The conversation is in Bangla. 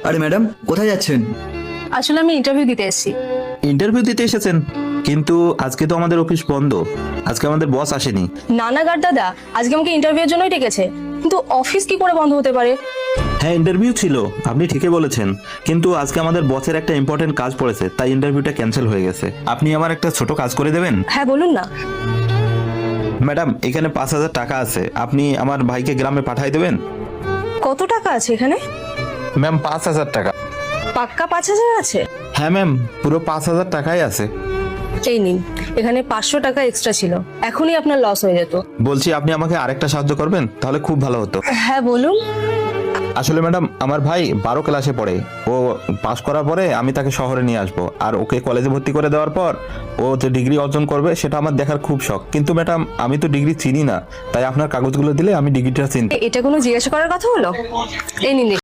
আরে ম্যাডাম, কোথায় যাচ্ছেন? আসলে আমি ইন্টারভিউ দিতে এসেছি। ইন্টারভিউ দিতে এসেছেন? কিন্তু আজকে তো আমাদের অফিস বন্ধ, আজকে আমাদের বস আসেনি। নানাগার দাদা আজকে আমাকে ইন্টারভিউর জন্যই ডেকেছে, কিন্তু অফিস কি করে বন্ধ হতে পারে? হ্যাঁ, ইন্টারভিউ ছিল, আপনি ঠিকই বলেছেন, কিন্তু আজকে আমাদের বসের একটা ইম্পর্টেন্ট কাজ পড়েছে, তাই ইন্টারভিউটা ক্যান্সেল হয়ে গেছে। আপনি আমার একটা ছোট কাজ করে দেবেন? হ্যাঁ বলুন না। ম্যাডাম, এখানে 5,000 টাকা আছে, আপনি আমার ভাইকে গ্রামে পাঠিয়ে দেবেন। কত টাকা আছে এখানে? ম্যাম, 5,000 টাকা। পাক্কা 5,000 আছে? হ্যাঁ ম্যাম, পুরো 5,000 টাকাই আছে। এই নিন, এখানে 500 টাকা এক্সট্রা ছিল, এখনই আপনার লস হয়ে যেত। বলছি, আপনি আমাকে আরেকটা সাহায্য করবেন? তাহলে খুব ভালো হতো। হ্যাঁ বলুন। আসলে ম্যাডাম, আমার ভাই 12 ক্লাসে পড়ে, ও পাশ করার পরে আমি তাকে শহরে নিয়ে আসবো, আর ওকে কলেজে ভর্তি করে দেওয়ার পর ও যে ডিগ্রি অর্জন করবে সেটা আমার দেখার খুব শখ। কিন্তু ম্যাডাম, আমি তো ডিগ্রি চিনি না, তাই আপনার কাগজগুলো দিলে আমি ডিগ্রিটা চিনতে। এটা কোনো জিজ্ঞাসা করার কথা হলো? এই নিন।